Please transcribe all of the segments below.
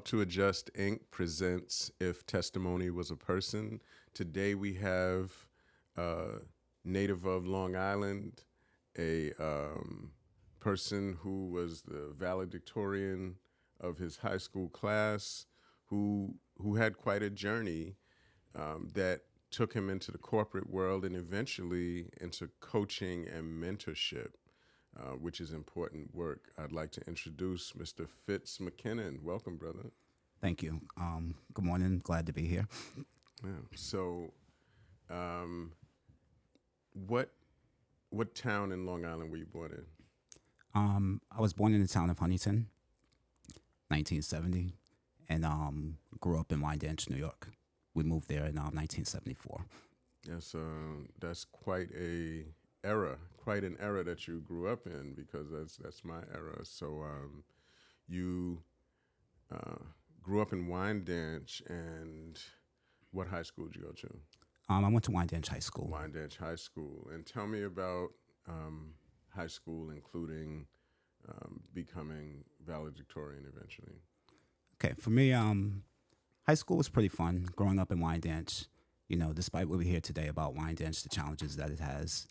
to Adjust Inc. presents If Testimony Was a Person. Today we have a native of Long Island, a person who was the valedictorian of his high school class, who had quite a journey that took him into the corporate world and eventually into coaching and mentorship, which is important work. I'd like to introduce Mr. Fitz McKinnon. Welcome, brother. Thank you. Good morning. Glad to be here. Yeah. So, what town in Long Island were you born in? I was born in the town of Huntington, 1970, and grew up in Wyandanch, New York. We moved there in 1974. Yes, that's quite an era that you grew up in, because that's my era. So, you grew up in Wyandanch, and what high school did you go to? I went to Wyandanch High School. Wyandanch High School. And tell me about high school, including becoming valedictorian eventually. Okay, for me, high school was pretty fun. Growing up in Wyandanch, despite what we hear today about Wyandanch, the challenges that it has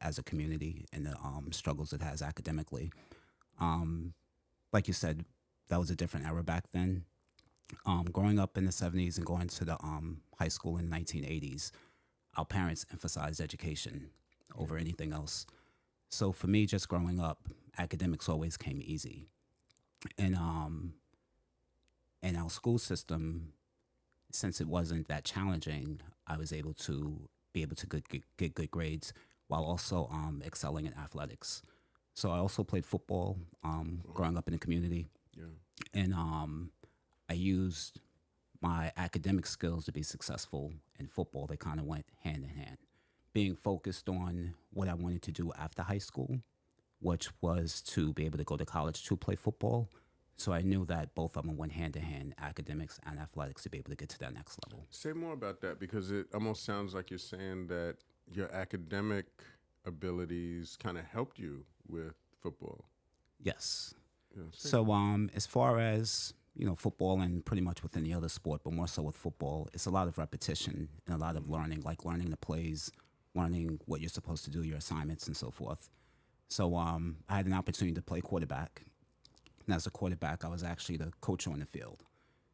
as a community and the struggles it has academically. Like you said, that was a different era back then. Growing up in the 70s and going to the high school in the 1980s, our parents emphasized education over anything else. So for me, just growing up, academics always came easy. And our school system, since it wasn't that challenging, I was able to get good grades while also excelling in athletics. So I also played football growing up in the community. Yeah. And I used my academic skills to be successful in football. They kind of went hand in hand. Being focused on what I wanted to do after high school, which was to be able to go to college to play football. So I knew that both of them went hand in hand, academics and athletics, to be able to get to that next level. Say more about that, because it almost sounds like you're saying that your academic abilities kind of helped you with football. Yes. Yeah, So as far as football and pretty much with any other sport, but more so with football, it's a lot of repetition and a lot of learning, like learning the plays, learning what you're supposed to do, your assignments, and so forth. So I had an opportunity to play quarterback. And as a quarterback, I was actually the coach on the field.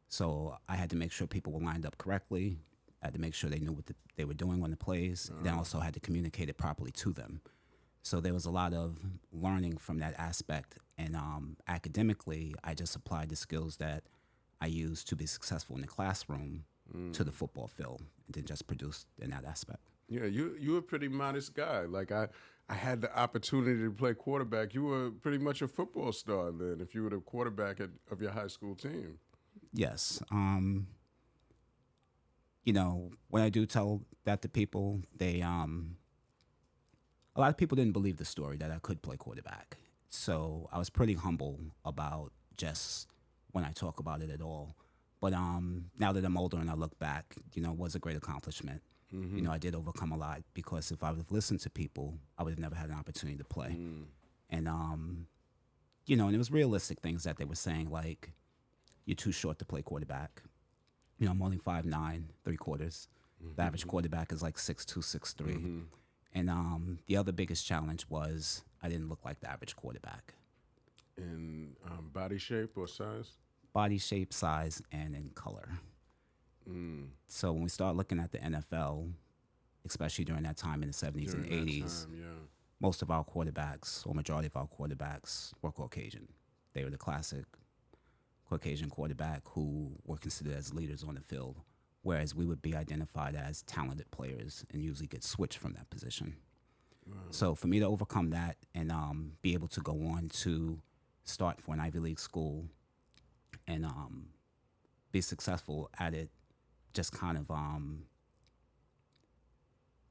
So I had to make sure people were lined up correctly. I had to make sure they knew what they were doing on the plays. And then also had to communicate it properly to them. So there was a lot of learning from that aspect. And academically, I just applied the skills that I used to be successful in the classroom to the football field, and then just produced in that aspect. Yeah, you're a pretty modest guy. Like I had the opportunity to play quarterback. You were pretty much a football star then, if you were the quarterback of your high school team. Yes. When I do tell that to people, a lot of people didn't believe the story that I could play quarterback. So I was pretty humble about just when I talk about it at all. But now that I'm older and I look back, it was a great accomplishment. Mm-hmm. I did overcome a lot, because if I would have listened to people, I would have never had an opportunity to play. And, and it was realistic things that they were saying, like, you're too short to play quarterback. I'm only 5'9", 3/4. The average quarterback is like 6'2", 6'3". And the other biggest challenge was I didn't look like the average quarterback. In body shape or size? Body shape, size, and in color. So when we start looking at the NFL, especially during that time in the 70s and 80s, most of our quarterbacks, or majority of our quarterbacks, were Caucasian. They were the classic Caucasian quarterback who were considered as leaders on the field, whereas we would be identified as talented players and usually get switched from that position. Wow. So for me to overcome that and be able to go on to start for an Ivy League school and be successful at it just kind of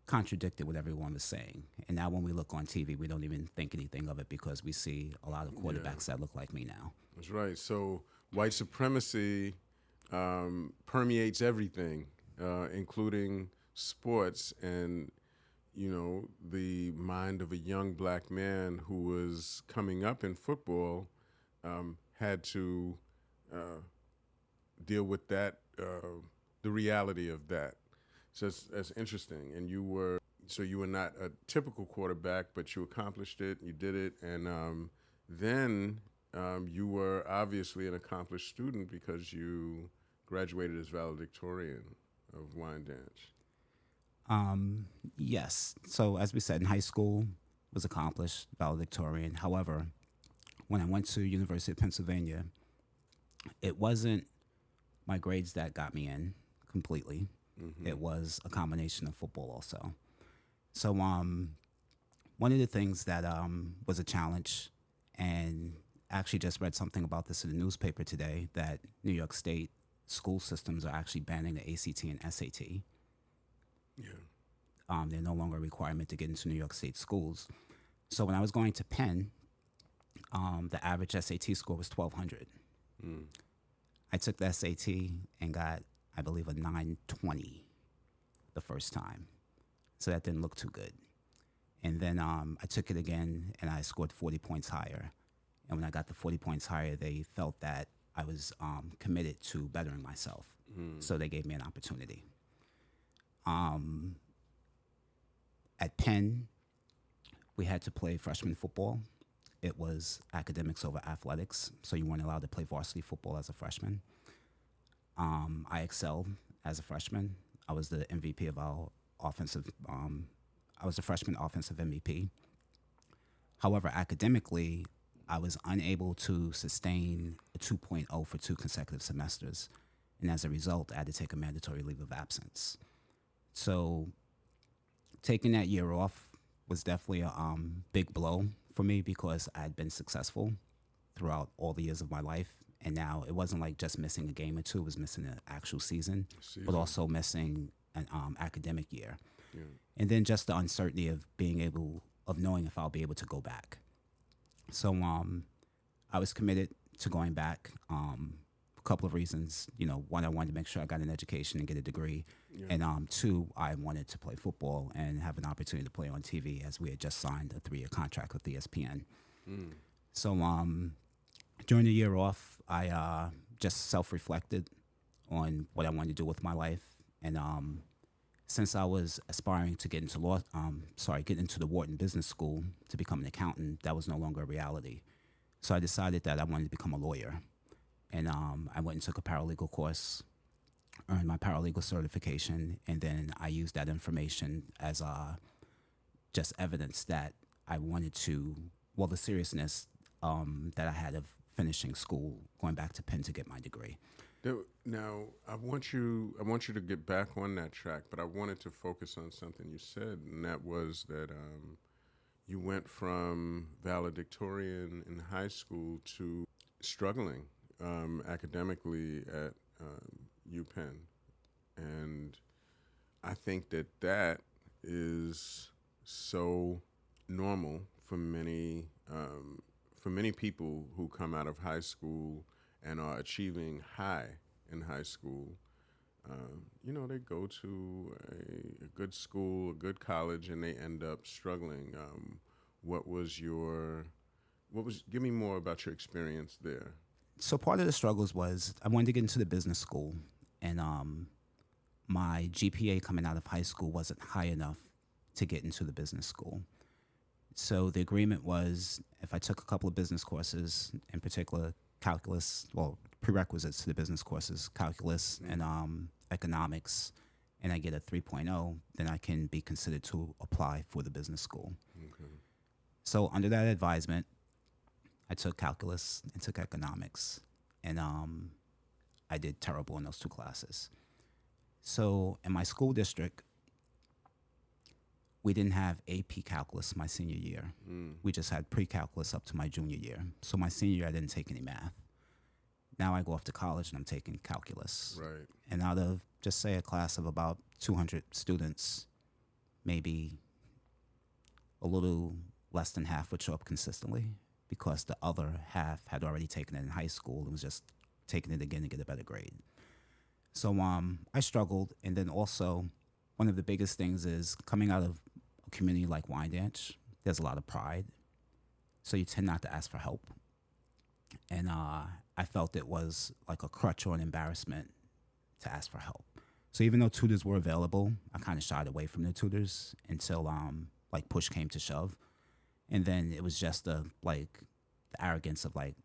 contradicted what everyone was saying. And now when we look on TV, we don't even think anything of it, because we see a lot of quarterbacks that look like me now. That's right. So white supremacy permeates everything, including sports. And the mind of a young black man who was coming up in football had to deal with that, the reality of that. So that's interesting. And you were not a typical quarterback, but you accomplished it. You did it, and then you were obviously an accomplished student because you graduated as valedictorian of Wyandanch. Yes. So as we said, in high school, was accomplished, valedictorian. However, when I went to University of Pennsylvania, it wasn't my grades that got me in completely. It was a combination of football also. So one of the things that was a challenge, and I actually just read something about this in the newspaper today, that New York State school systems are actually banning the ACT and SAT. Yeah. They're no longer a requirement to get into New York State schools. So when I was going to Penn, the average SAT score was 1,200. I took the SAT and got, I believe, a 920 the first time. So that didn't look too good. And then I took it again and I scored 40 points higher. And when I got the 40 points higher, they felt that I was committed to bettering myself. So they gave me an opportunity. At Penn, we had to play freshman football. It was academics over athletics, so you weren't allowed to play varsity football as a freshman. I excelled as a freshman. I was the MVP of our offensive. I was the freshman offensive MVP. However, academically, I was unable to sustain a 2.0 for 2 consecutive semesters, and as a result, I had to take a mandatory leave of absence. So, taking that year off was definitely a big blow for me because I had been successful throughout all the years of my life. And now it wasn't like just missing a game or two, it was missing an actual season. But also missing an academic year. Yeah. And then just the uncertainty of knowing if I'll be able to go back. So I was committed to going back. A couple of reasons. One, I wanted to make sure I got an education and get a degree. Yeah. And two, I wanted to play football and have an opportunity to play on TV, as we had just signed a 3-year contract with ESPN. So during the year off, I just self-reflected on what I wanted to do with my life. And since I was aspiring to get into get into the Wharton Business School to become an accountant, that was no longer a reality. So I decided that I wanted to become a lawyer. And I went and took a paralegal course, earned my paralegal certification, and then I used that information as just evidence that I wanted the seriousness that I had of finishing school, going back to Penn to get my degree. Now, I want you to get back on that track, but I wanted to focus on something you said, and that was that you went from valedictorian in high school to struggling academically at UPenn. And I think that is so normal for many people who come out of high school and are achieving high in high school. They go to a good school, a good college, and they end up struggling. Give me more about your experience there. So part of the struggles was I wanted to get into the business school, and my GPA coming out of high school wasn't high enough to get into the business school. So the agreement was if I took a couple of business courses, in particular calculus, prerequisites to the business courses, calculus and economics, and I get a 3.0, then I can be considered to apply for the business school. Okay. So under that advisement, I took calculus and took economics, and I did terrible in those 2 classes. So in my school district, we didn't have AP calculus my senior year. We just had pre-calculus up to my junior year. So my senior year, I didn't take any math. Now I go off to college and I'm taking calculus. Right. And out of, just say, a class of about 200 students, maybe a little less than half would show up consistently because the other half had already taken it in high school and was just taking it again to get a better grade. So I struggled. And then also, one of the biggest things is coming out of a community like Wyandanch, there's a lot of pride. So you tend not to ask for help. And I felt it was like a crutch or an embarrassment to ask for help. So even though tutors were available, I kind of shied away from the tutors until like push came to shove, and then it was just the arrogance of like,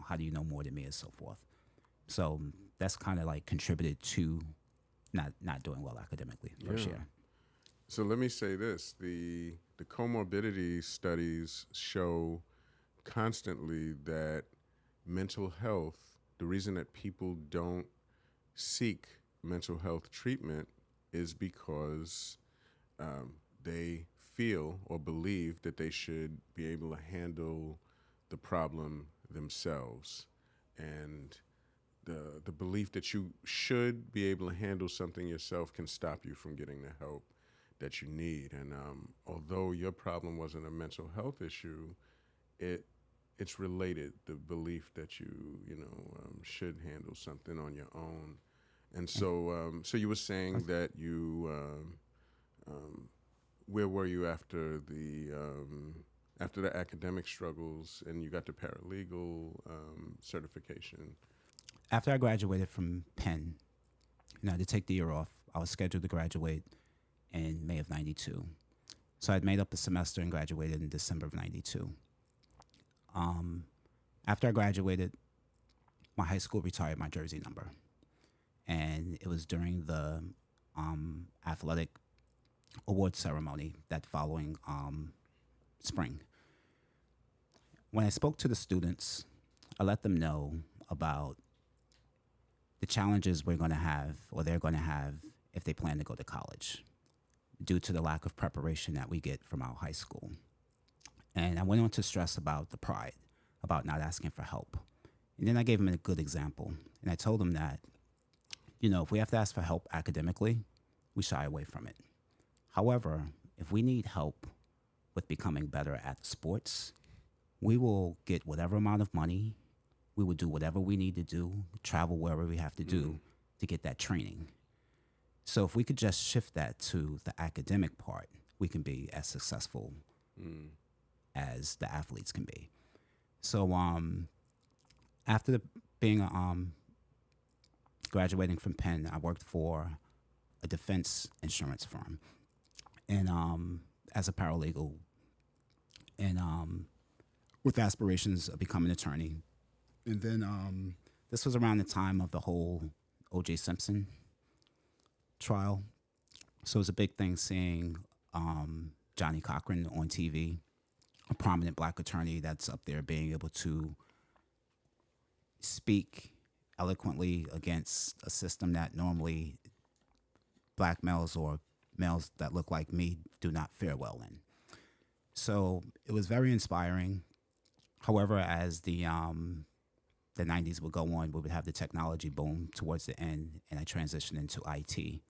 how do you know more than me and so forth. So that's kind of like contributed to not doing well academically first Yeah. year. So let me say this: the comorbidity studies show constantly that mental health, the reason that people don't seek mental health treatment is because they feel or believe that they should be able to handle the problem themselves. And the belief that you should be able to handle something yourself can stop you from getting the help that you need. And although your problem wasn't a mental health issue, it it's related. The belief that you should handle something on your own. And so you were saying that where were you after the academic struggles and you got the paralegal certification? After I graduated from Penn, I had to take the year off. I was scheduled to graduate in May of '92. So I'd made up a semester and graduated in December of '92. After I graduated, my high school retired my jersey number. And it was during the athletic award ceremony that following spring. When I spoke to the students, I let them know about the challenges we're going to have or they're going to have if they plan to go to college due to the lack of preparation that we get from our high school. And I went on to stress about the pride, about not asking for help. And then I gave them a good example. And I told them that, if we have to ask for help academically, we shy away from it. However, if we need help with becoming better at sports, we will get whatever amount of money, we will do whatever we need to do, travel wherever we have to do to get that training. So if we could just shift that to the academic part, we can be as successful as the athletes can be. So after being graduating from Penn, I worked for a defense insurance firm, and as a paralegal, and with aspirations of becoming an attorney. And then this was around the time of the whole O.J. Simpson trial, so it was a big thing seeing Johnny Cochran on TV, a prominent black attorney that's up there being able to speak eloquently against a system that normally black males or males that look like me do not fare well in. So it was very inspiring. However, as the 90s would go on, we would have the technology boom towards the end, and I transitioned into IT.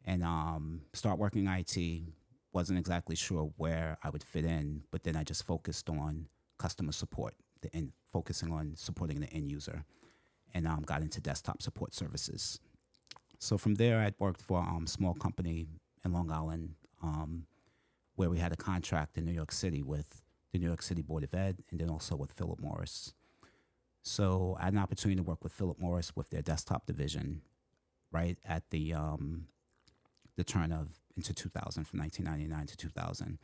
And start working IT, wasn't exactly sure where I would fit in, but then I just focused on customer support, focusing on supporting the end user, and got into desktop support services. So from there, I'd worked for a small company in Long Island where we had a contract in New York City with the New York City Board of Ed and then also with Philip Morris. So I had an opportunity to work with Philip Morris with their desktop division right at the turn of into 2000, from 1999 to 2000.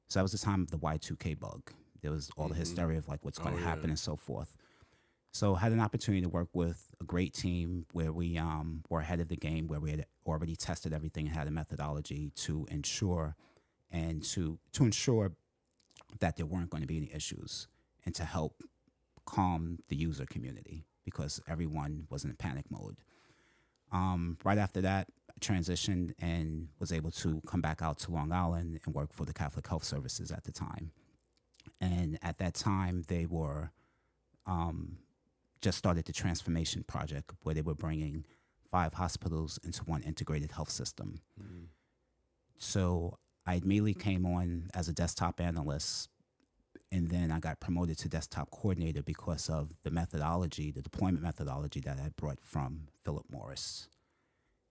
So that was the time of the Y2K bug. There was all the hysteria of like what's going to happen and so forth. So I had an opportunity to work with a great team where we were ahead of the game, where we had already tested everything and had a methodology to ensure that there weren't going to be any issues and to help calm the user community because everyone was in panic mode. Right after that, I transitioned and was able to come back out to Long Island and work for the Catholic Health Services at the time. And at that time, they were just started the transformation project where they were bringing 5 hospitals into one integrated health system. So I immediately came on as a desktop analyst, and then I got promoted to desktop coordinator because of the methodology, the deployment methodology that I brought from Philip Morris.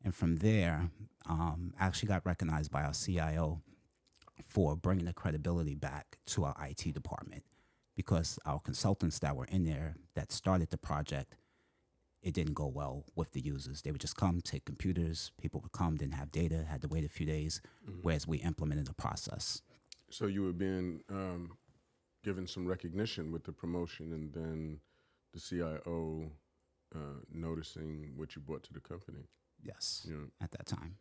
And from there, I actually got recognized by our CIO for bringing the credibility back to our IT department because our consultants that were in there that started the project, it didn't go well with the users. They would just come, take computers. People would come, didn't have data, had to wait a few days, whereas we implemented the process. So you were being given some recognition with the promotion, and then the CIO noticing what you brought to the company. Yes, Yeah. at that time.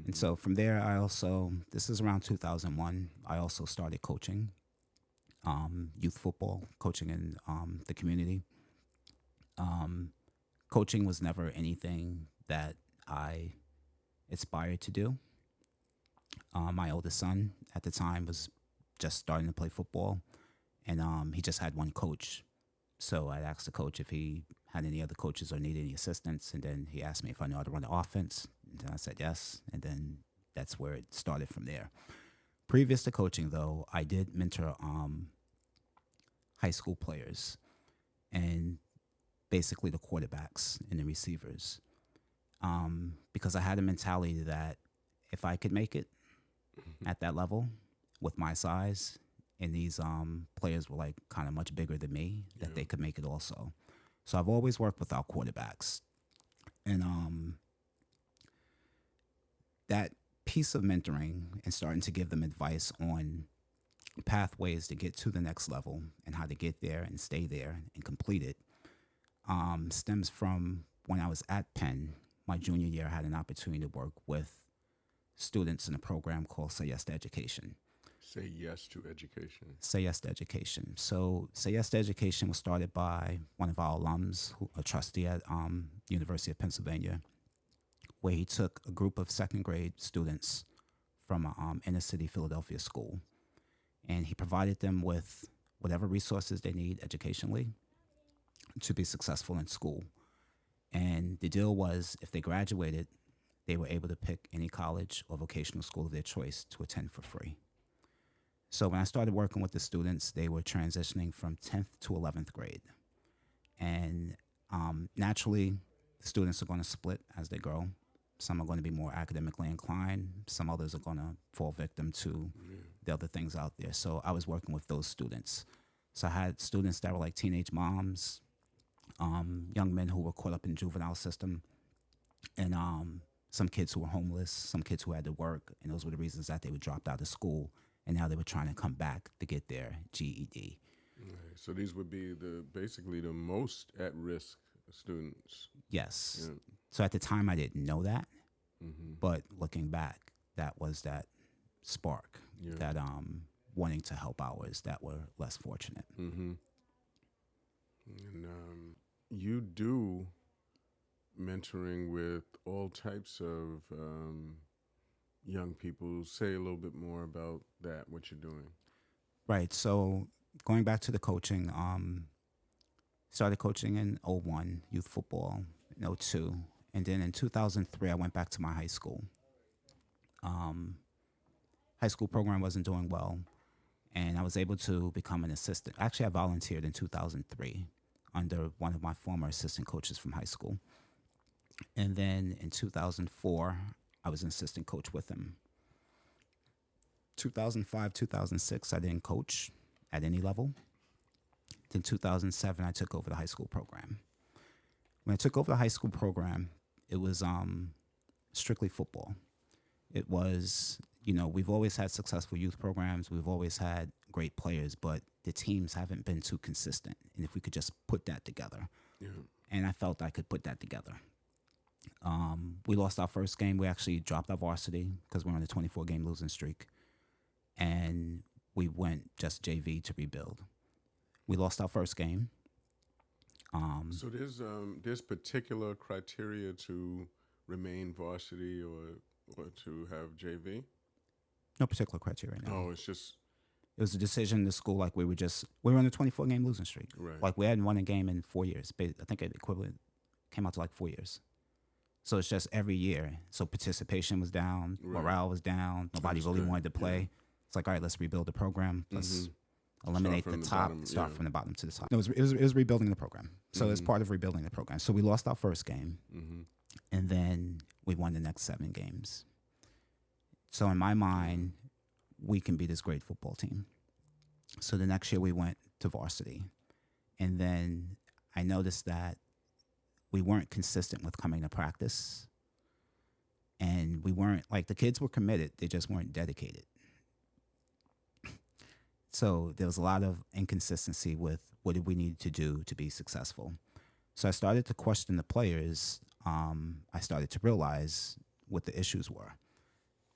And so from there, I also, this is around 2001, I also started coaching youth football, coaching in the community. Coaching was never anything that I aspired to do. My oldest son at the time was just starting to play football, and he just had one coach. So I asked the coach if he had any other coaches or needed any assistance, and then he asked me if I knew how to run the offense, and then I said yes, and then that's where it started from there. Previous to coaching, though, I did mentor high school players and basically the quarterbacks and the receivers, because I had a mentality that if I could make it at that level with my size, and these players were like kind of much bigger than me, that they could make it also. So I've always worked with our quarterbacks, and that piece of mentoring and starting to give them advice on pathways to get to the next level and how to get there and stay there and complete it stems from when I was at Penn. My junior year, I had an opportunity to work with students in a program called Say Yes to Education. Say yes to education. Say Yes to Education. So Say Yes to Education was started by one of our alums, a trustee at University of Pennsylvania, where he took a group of second grade students from an inner city Philadelphia school, and he provided them with whatever resources they need educationally to be successful in school. And the deal was, if they graduated, they were able to pick any college or vocational school of their choice to attend for free. So when I started working with the students, they were transitioning from 10th to 11th grade. And naturally, students are going to split as they grow. Some are going to be more academically inclined. Some others are going to fall victim to the other things out there. So I was working with those students. So I had students that were like teenage moms, young men who were caught up in juvenile system, and some kids who were homeless, some kids who had to work, and those were the reasons that they were dropped out of school, and now they were trying to come back to get their GED. Right. So these would be basically the most at-risk students. Yes. Yeah. So at the time, I didn't know that, but looking back, that was that spark, that wanting to help ours that were less fortunate. And you do mentoring with all types of young people. Say a little bit more about that, what you're doing. Right. So going back to the coaching, started coaching in 01, youth football, in 02. And then in 2003, I went back to my high school. High school program wasn't doing well, and I was able to become an assistant. Actually, I volunteered in 2003 under one of my former assistant coaches from high school. And then in 2004, I was an assistant coach with him. 2005, 2006, I didn't coach at any level. Then 2007, I took over the high school program. When I took over the high school program, it was strictly football. It was, we've always had successful youth programs. We've always had great players, but the teams haven't been too consistent. And if we could just put that together. Yeah. And I felt I could put that together. We lost our first game. We actually dropped our varsity because we're on a 24-game losing streak. And we went just JV to rebuild. We lost our first game. So there's particular criteria to remain varsity or to have JV? No particular criteria, no. Oh, it's just... It was a decision in the school, like we were on a 24-game losing streak. Right. Like we hadn't won a game in 4 years. I think the equivalent came out to like 4 years. So it's just every year. So participation was down, morale was down, nobody really wanted to play. Yeah. It's like, all right, let's rebuild the program. Let's eliminate the top, start from the bottom to the top. No, it was rebuilding the program. So it's part of rebuilding the program. So we lost our first game, and then we won the next 7 games. So in my mind, we can be this great football team. So the next year we went to varsity. And then I noticed that we weren't consistent with coming to practice. And we weren't, like, the kids were committed, they just weren't dedicated. So there was a lot of inconsistency with what did we need to do to be successful. So I started to question the players. I started to realize what the issues were.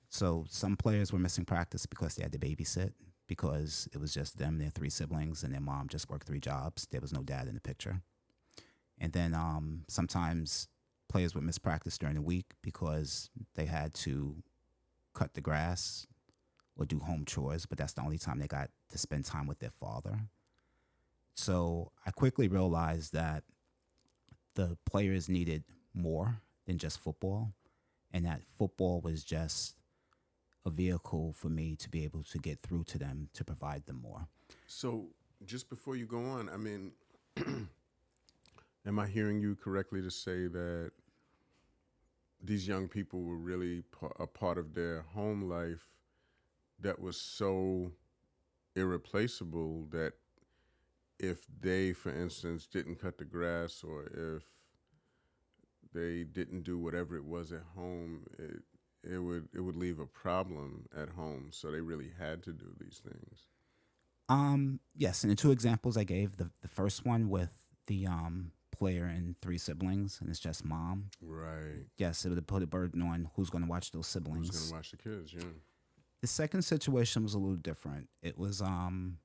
So some players were missing practice because they had to babysit, because it was just them, their 3 siblings, and their mom just worked 3 jobs. There was no dad in the picture. And then sometimes players would miss practice during the week because they had to cut the grass or do home chores, but that's the only time they got to spend time with their father. So I quickly realized that the players needed more than just football, and that football was just a vehicle for me to be able to get through to them, to provide them more. So just before you go on, I mean, am I hearing you correctly to say that these young people were really a part of their home life that was so irreplaceable that if they, for instance, didn't cut the grass, or if they didn't do whatever it was at home, it would leave a problem at home. So they really had to do these things. Yes, and the 2 examples I gave, the first one with the player and 3 siblings, and it's just mom. Right. Yes, it would put a burden on who's going to watch those siblings. Who's going to watch the kids? Yeah. The second situation was a little different. It was from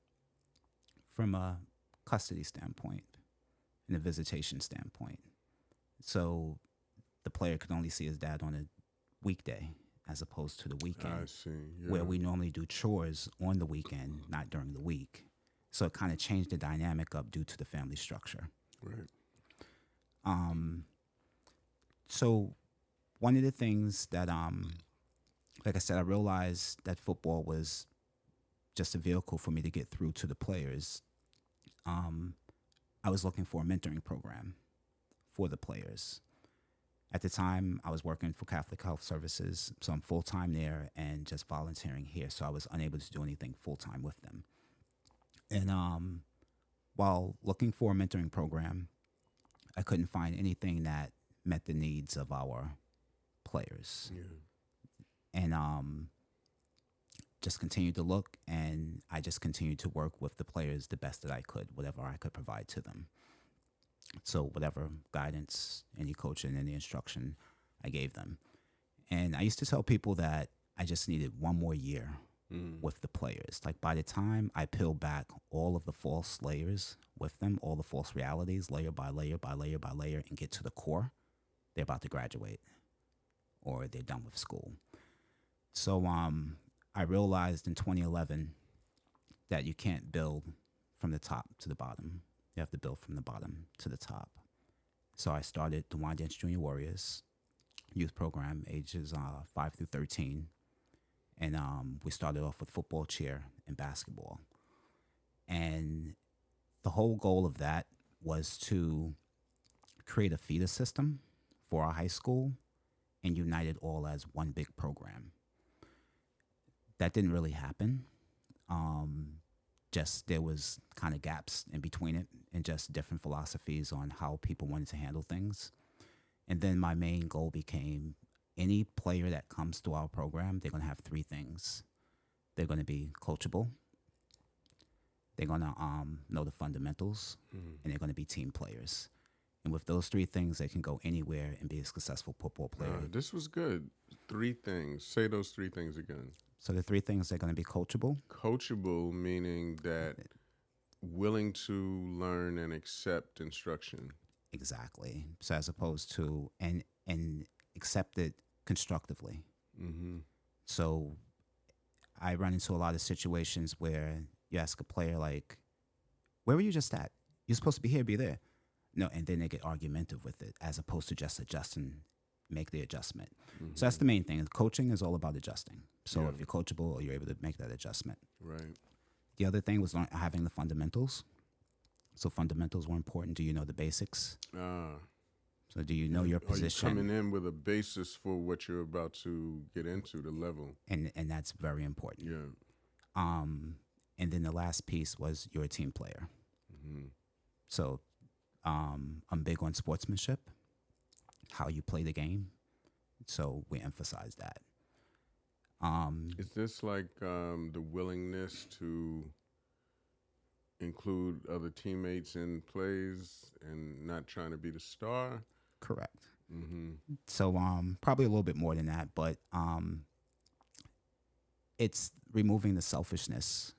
a custody standpoint and a visitation standpoint. So the player could only see his dad on a weekday as opposed to the weekend. I see. Yeah. Where we normally do chores on the weekend, not during the week. So it kind of changed the dynamic up due to the family structure. Right. So one of the things that, like I said, I realized that football was just a vehicle for me to get through to the players. I was looking for a mentoring program for the players. At the time, I was working for Catholic Health Services, so I'm full-time there and just volunteering here, so I was unable to do anything full-time with them. And while looking for a mentoring program, I couldn't find anything that met the needs of our players. Yeah. And just continued to look, and I just continued to work with the players the best that I could, whatever I could provide to them. So whatever guidance, any coaching, any instruction I gave them. And I used to tell people that I just needed 1 more year with the players. Like, by the time I peel back all of the false layers with them, all the false realities, layer by layer by layer by layer, and get to the core, they're about to graduate or they're done with school. So I realized in 2011 that you can't build from the top to the bottom. You have to build from the bottom to the top. So I started the Wyandanch Junior Warriors youth program, ages 5 through 13. And we started off with football, cheer, and basketball. And the whole goal of that was to create a feeder system for our high school and unite it all as one big program. That didn't really happen. Just there was kind of gaps in between it, and just different philosophies on how people wanted to handle things. And then my main goal became, any player that comes to our program, they're going to have 3 things. They're going to be coachable, they're going to know the fundamentals, and they're going to be team players. And with those 3 things, they can go anywhere and be a successful football player. This was good. 3 things. Say those 3 things again. So the 3 things, they're going to be coachable. Coachable, meaning that willing to learn and accept instruction. Exactly. So as opposed to, and accept it constructively. Mm-hmm. So I run into a lot of situations where you ask a player, like, where were you just at? You're supposed to be here, be there. No, and then they get argumentative with it, as opposed to just adjusting, make the adjustment. Mm-hmm. So that's the main thing. Coaching is all about adjusting. So if you're coachable, you're able to make that adjustment. Right. The other thing was having the fundamentals. So fundamentals were important. Do you know the basics? So do you know your position? Are you coming in with a basis for what you're about to get into, the level? And that's very important. Yeah. And then the last piece was you're a team player. Mm-hmm. So I'm big on sportsmanship, how you play the game. So we emphasize that. Is this like the willingness to include other teammates in plays and not trying to be the star? Correct. Mm-hmm. So probably a little bit more than that, but it's removing the selfishness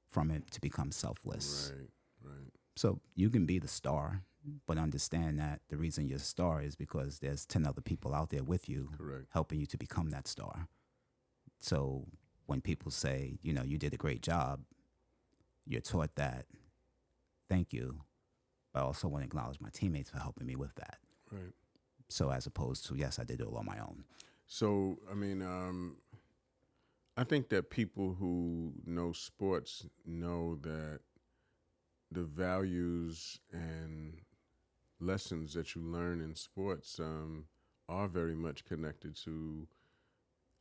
from it to become selfless. Right, right. So you can be the star, but understand that the reason you're a star is because there's 10 other people out there with you Correct. helping you to become that star. So when people say, you did a great job, you're taught that, thank you, but I also want to acknowledge my teammates for helping me with that. Right. So as opposed to, yes, I did it all on my own. So, I mean, I think that people who know sports know that the values and lessons that you learn in sports are very much connected to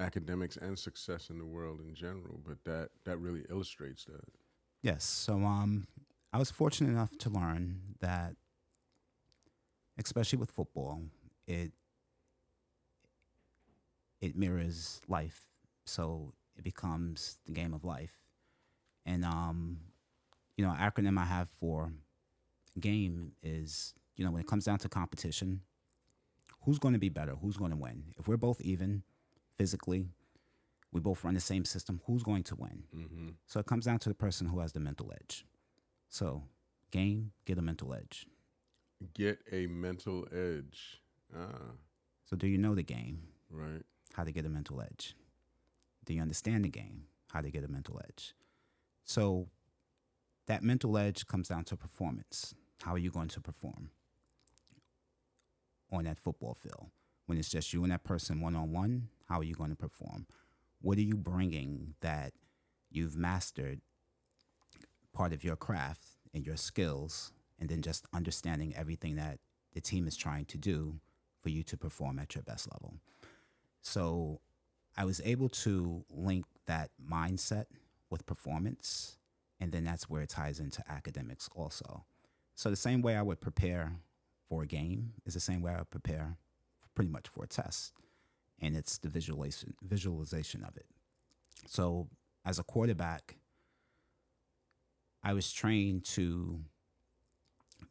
academics and success in the world in general. But that really illustrates that. Yes. So I was fortunate enough to learn that, especially with football, it mirrors life. So it becomes the game of life. And acronym I have for game is, when it comes down to competition, who's going to be better? Who's going to win? If we're both even physically, we both run the same system, who's going to win? Mm-hmm. So it comes down to the person who has the mental edge. So game, get a mental edge. Get a mental edge. So do you know the game? Right. How to get a mental edge? Do you understand the game? How to get a mental edge? So that mental edge comes down to performance. How are you going to perform on that football field? When it's just you and that person one-on-one, how are you going to perform? What are you bringing that you've mastered part of your craft and your skills, and then just understanding everything that the team is trying to do for you to perform at your best level? So I was able to link that mindset with performance, and then that's where it ties into academics also. So the same way I would prepare for a game is the same way I would prepare pretty much for a test, and it's the visualization of it. So as a quarterback, I was trained to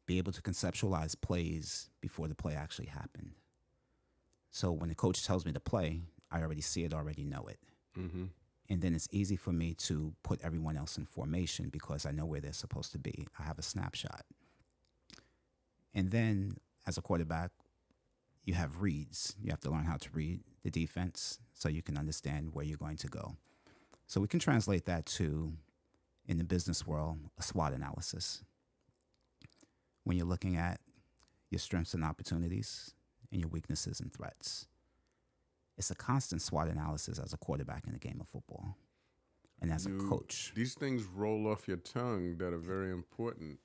be able to conceptualize plays before the play actually happened. So when the coach tells me to play, I already see it, already know it. Mm-hmm. And then it's easy for me to put everyone else in formation because I know where they're supposed to be. I have a snapshot. And then as a quarterback, you have reads. You have to learn how to read the defense so you can understand where you're going to go. So we can translate that to, in the business world, a SWOT analysis. When you're looking at your strengths and opportunities and your weaknesses and threats. It's a constant SWOT analysis as a quarterback in the game of football and as a coach. These things roll off your tongue that are very important.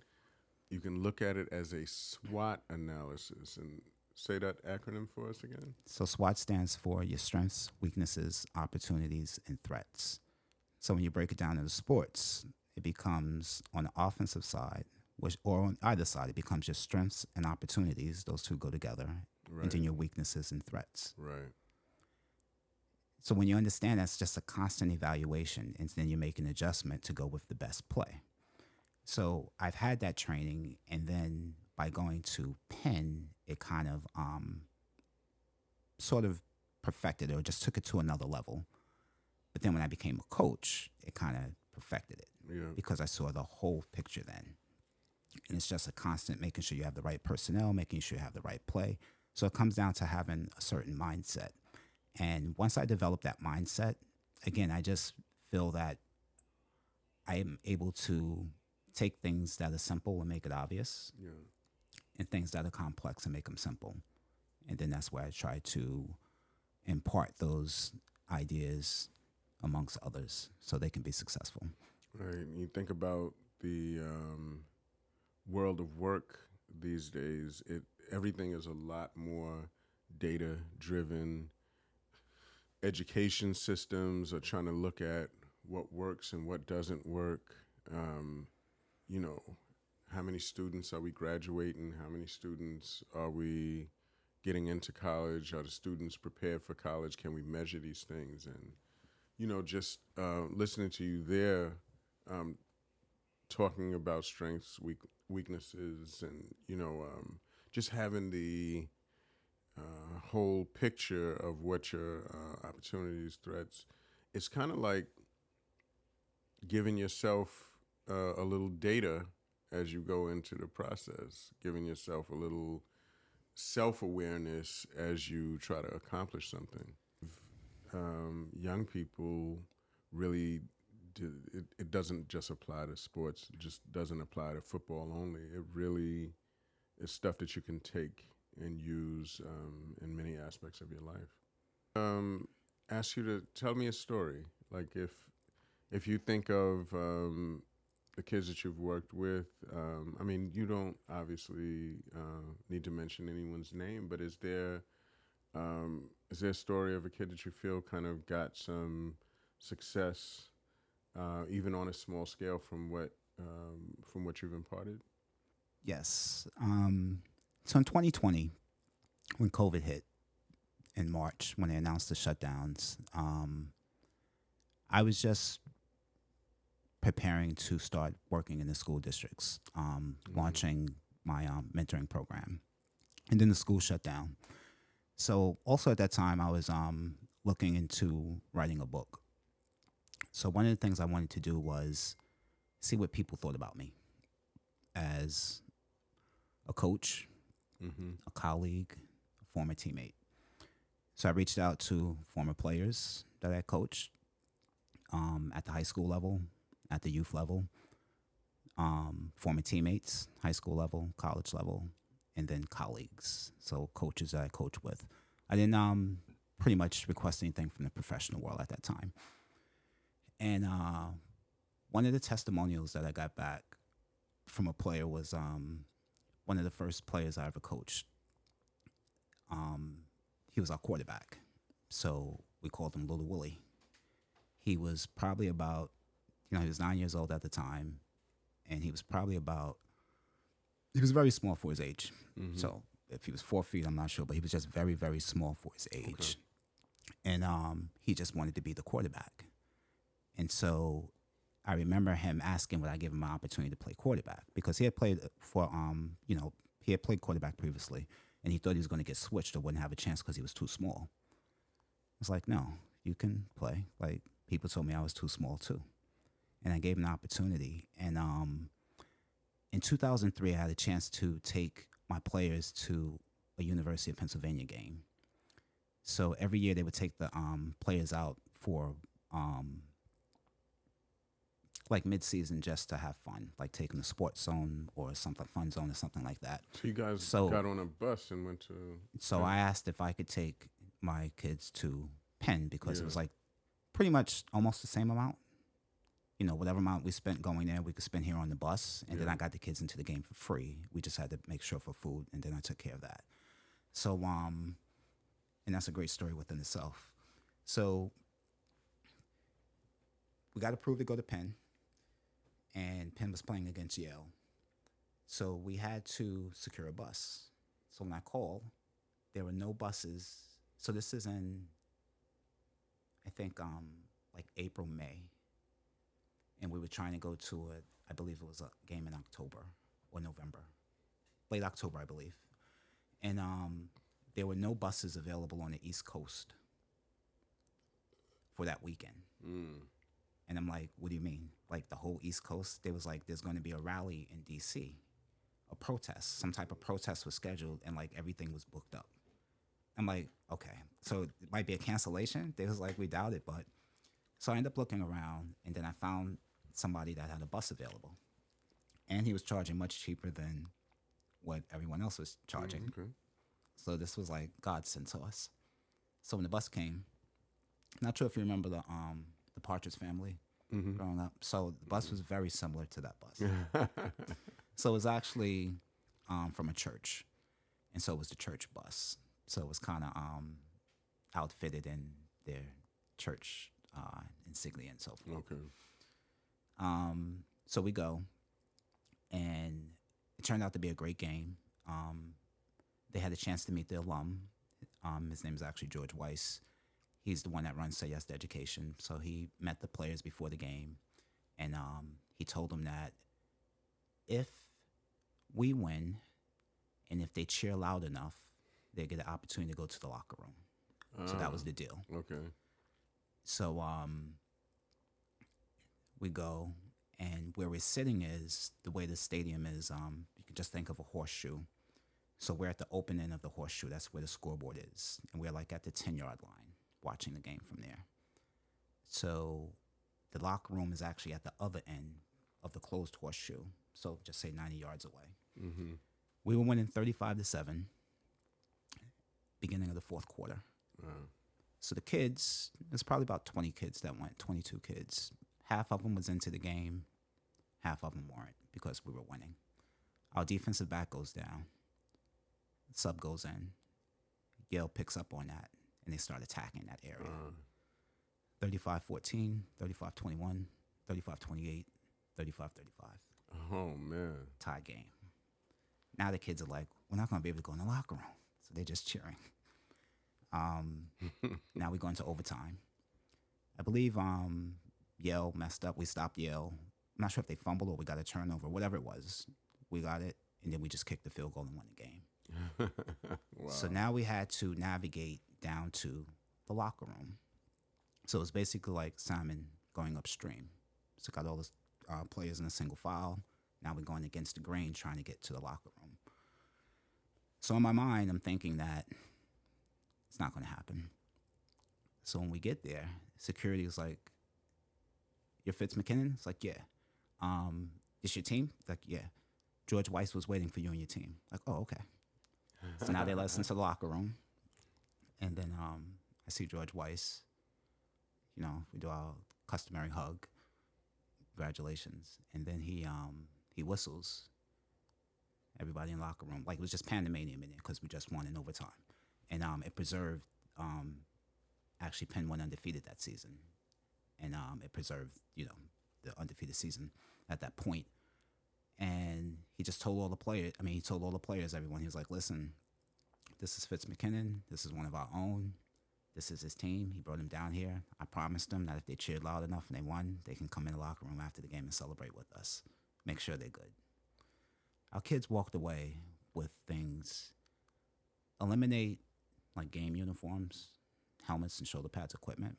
You can look at it as a SWOT analysis. And say that acronym for us again. So SWOT stands for your strengths, weaknesses, opportunities, and threats. So when you break it down into sports, it becomes on the offensive side, or on either side, it becomes your strengths and opportunities. Those two go together. Right. And then your weaknesses and threats. Right. So when you understand that's just a constant evaluation, and then you make an adjustment to go with the best play. So I've had that training, and then by going to Penn, it kind of sort of perfected it, or just took it to another level. But then when I became a coach, it kind of perfected it. Yeah. Because I saw the whole picture then. And it's just a constant making sure you have the right personnel, making sure you have the right play. So it comes down to having a certain mindset. And once I develop that mindset, again, I just feel that I am able to take things that are simple and make it obvious, Yeah. and things that are complex and make them simple. And then that's where I try to impart those ideas amongst others so they can be successful. Right. You think about the world of work these days. Everything is a lot more data driven. Education systems are trying to look at what works and what doesn't work. Um, you know, how many students are we graduating? How many students are we getting into college? Are the students prepared for college? Can we measure these things? And, just listening to you there, um, talking about strengths, weaknesses, and, just having the whole picture of what your opportunities, threats, it's kind of like giving yourself a little data as you go into the process, giving yourself a little self-awareness as you try to accomplish something. Young people really it doesn't just apply to sports. It just doesn't apply to football only. It really is stuff that you can take and use in many aspects of your life. Ask you to tell me a story. Like if you think of the kids that you've worked with, I mean, you don't obviously need to mention anyone's name, but is there a story of a kid that you feel kind of got some success, even on a small scale, from what you've imparted? Yes. So in 2020, when COVID hit in March, when they announced the shutdowns, I was just preparing to start working in the school districts, launching my mentoring program. And then the school shut down. So also at that time, I was looking into writing a book. So one of the things I wanted to do was see what people thought about me as a coach, a colleague, a former teammate. So I reached out to former players that I coached at the high school level, at the youth level, former teammates, high school level, college level, and then colleagues, so coaches that I coach with. I didn't pretty much request anything from the professional world at that time. And one of the testimonials that I got back from a player was one of the first players I ever coached. He was our quarterback, so we called him Little Willie. He was probably about, he was 9 years old at the time, and he was very small for his age. So if he was 4 feet, I'm not sure, but he was just very, very small for his age. Okay. And he just wanted to be the quarterback. And so I remember him asking would I give him an opportunity to play quarterback, because he had played he had played quarterback previously, and he thought he was going to get switched or wouldn't have a chance because he was too small. I was like, no, you can play. Like, people told me I was too small too. And I gave him an opportunity. And in 2003, I had a chance to take my players to a University of Pennsylvania game. So every year they would take the players out for like mid-season just to have fun, like taking the sports zone or something, fun zone or something like that. So you guys got on a bus and went to... So I asked if I could take my kids to Penn, because it was like pretty much almost the same amount. Whatever amount we spent going there, we could spend here on the bus. And then I got the kids into the game for free. We just had to make sure for food, and then I took care of that. So, and that's a great story within itself. So we got approved to go to Penn, and Penn was playing against Yale. So we had to secure a bus. So when I called, there were no buses. So this is in, I think, like April, May. And we were trying to go to I believe it was a game in October or November. Late October, I believe. And there were no buses available on the East Coast for that weekend. And I'm like, what do you mean? Like the whole East Coast? They was like, there's going to be a rally in D.C., a protest. Some type of protest was scheduled, and like everything was booked up. I'm like, okay, so it might be a cancellation. They was like, we doubt it, but... So I ended up looking around, and then I found somebody that had a bus available. And he was charging much cheaper than what everyone else was charging. Okay. So this was like godsend to us. So when the bus came, not sure if you remember the Partridge Family growing up. So the bus was very similar to that bus. So it was actually from a church. And so it was the church bus. So it was kind of outfitted in their church insignia and so forth. Okay. So we go, and it turned out to be a great game. They had a chance to meet the alum. His name is actually George Weiss. He's the one that runs Say Yes to Education. So he met the players before the game, and he told them that if we win and if they cheer loud enough, they get an opportunity to go to the locker room. So that was the deal. Okay. So we go, and where we're sitting is the way the stadium is. You can just think of a horseshoe. So we're at the open end of the horseshoe. That's where the scoreboard is, and we're like at the 10-yard line, watching the game from there. So the locker room is actually at the other end of the closed horseshoe. So just say 90 yards away. Mm-hmm. We were winning 35-7, beginning of the fourth quarter. Wow. So the kids, there's probably about 20 kids that went, 22 kids. Half of them was into the game, half of them weren't because we were winning. Our defensive back goes down, sub goes in, Yale picks up on that, and they start attacking that area. 35-14, 35-21, 35-28, 35-35. Oh, man. Tie game. Now the kids are like, we're not going to be able to go in the locker room. So they're just cheering. Now we go into overtime. I believe Yale messed up. We stopped Yale. I'm not sure if they fumbled or we got a turnover, whatever it was. We got it, and then we just kicked the field goal and won the game. Wow. So now we had to navigate down to the locker room. So it's basically like salmon going upstream. So got all the players in a single file. Now we're going against the grain trying to get to the locker room. So in my mind, I'm thinking that it's not going to happen. So when we get there, security is like, "You're Fitz McKinnon?" It's like, "Yeah." "It's your team?" It's like, "Yeah." "George Weiss was waiting for you and your team." Like, "Oh, okay." So now they let us into the locker room. And then I see George Weiss. You know, we do our customary hug. Congratulations. And then he whistles everybody in the locker room. Like it was just pandemonium in there because we just won in overtime. And it preserved, actually Penn went undefeated that season. And it preserved, you know, the undefeated season at that point. And he just told all the players, everyone, he was like, "Listen, this is Fitz McKinnon. This is one of our own. This is his team. He brought him down here. I promised them that if they cheered loud enough and they won, they can come in the locker room after the game and celebrate with us. Make sure they're good." Our kids walked away with things. Eliminate like game uniforms, helmets, and shoulder pads equipment.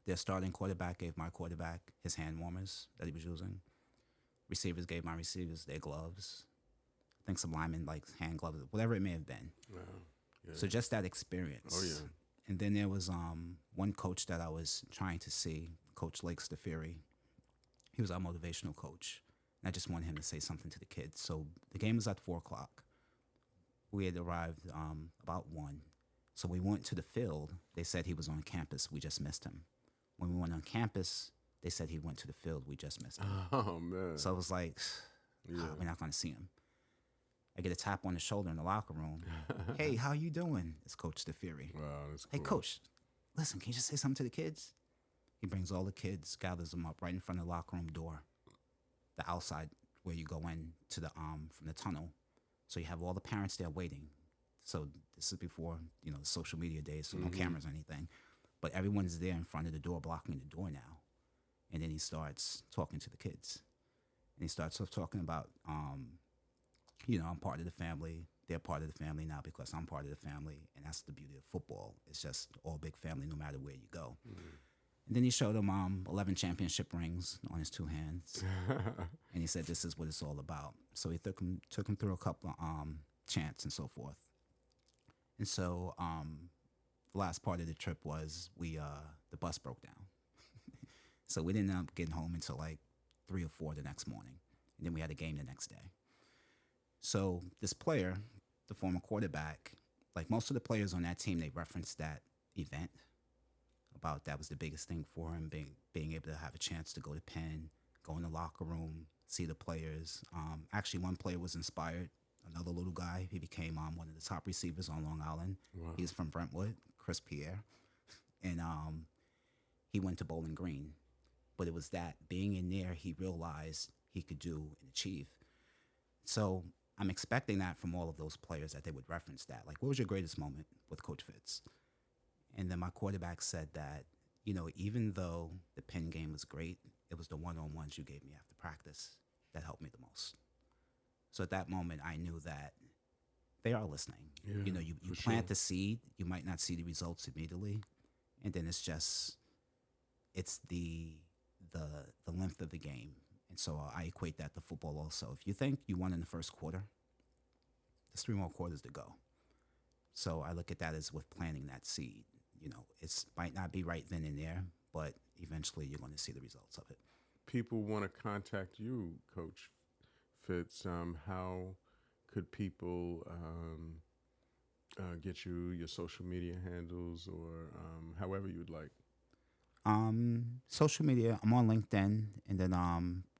Their starting quarterback gave my quarterback his hand warmers that he was using. Receivers gave my receivers their gloves. I think some linemen like hand gloves, whatever it may have been. Wow. Yeah. So just that experience. Oh, yeah. And then there was one coach that I was trying to see, Coach Lake Stafiri. He was our motivational coach. And I just wanted him to say something to the kids. So the game was at 4 o'clock. We had arrived about 1. So we went to the field. They said he was on campus. We just missed him. When we went on campus, they said he went to the field. We just missed him. Oh, man. So I was like, Yeah. we're not going to see him. I get a tap on the shoulder in the locker room. "Hey, how you doing?" It's Coach Stafiri. Wow, that's "Hey, cool. Coach, listen, can you just say something to the kids?" He brings all the kids, gathers them up right in front of the locker room door, the outside where you go in to the from the tunnel. So you have all the parents there waiting. So this is before, you know, the social media days, so no cameras or anything. But everyone's there in front of the door, blocking the door now. And then he starts talking to the kids. And he starts talking about, you know, I'm part of the family. They're part of the family now because I'm part of the family. And that's the beauty of football. It's just all big family no matter where you go. And then he showed him 11 championship rings on his 2 hands. And he said, "This is what it's all about." So he took him through a couple of chants and so forth. And so the last part of the trip was the bus broke down. So we didn't end up getting home until like 3 or 4 the next morning. And then we had a game the next day. So this player, the former quarterback, like most of the players on that team, they referenced that event about that was the biggest thing for him, being able to have a chance to go to Penn, go in the locker room, see the players. Actually, one player was inspired. Another little guy, he became one of the top receivers on Long Island. Wow. He's from Brentwood, Chris Pierre. And he went to Bowling Green. But it was that being in there, he realized he could do and achieve. So I'm expecting that from all of those players, that they would reference that. Like, what was your greatest moment with Coach Fitz? And then my quarterback said that, even though the pen game was great, it was the one-on-ones you gave me after practice that helped me the most. So at that moment, I knew that they are listening. Yeah, You for plant sure. the seed, you might not see the results immediately, and then it's the length of the game. And so I equate that to football also. If you think you won in the first quarter, there's 3 more quarters to go. So I look at that as with planting that seed. It might not be right then and there, but eventually you're going to see the results of it. People want to contact you, Coach Fitz. How could people get you, your social media handles, or however you'd like? Social media, I'm on LinkedIn, and then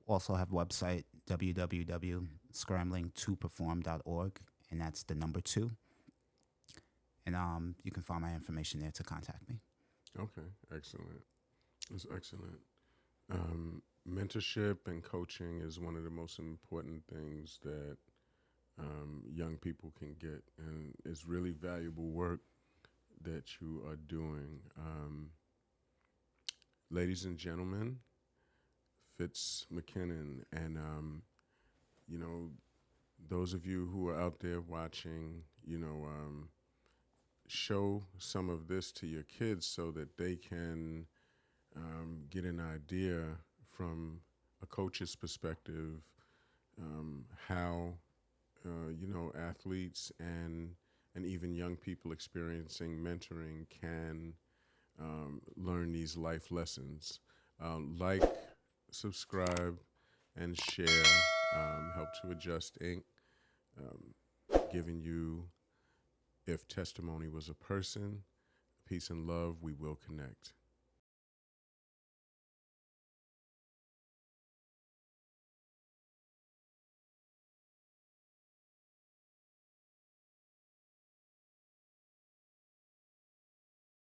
also have a website, www.scrambling2perform.org, and that's the number 2. And you can find my information there to contact me. Okay, excellent. That's excellent. Mentorship and coaching is one of the most important things that young people can get, and it's really valuable work that you are doing. Ladies and gentlemen, Fitz McKinnon, and you know, those of you who are out there watching, show some of this to your kids so that they can get an idea from a coach's perspective how athletes and even young people experiencing mentoring can learn these life lessons. Like, subscribe, and share. Help to Adjust Inc. Giving you, if testimony was a person, peace and love, we will connect.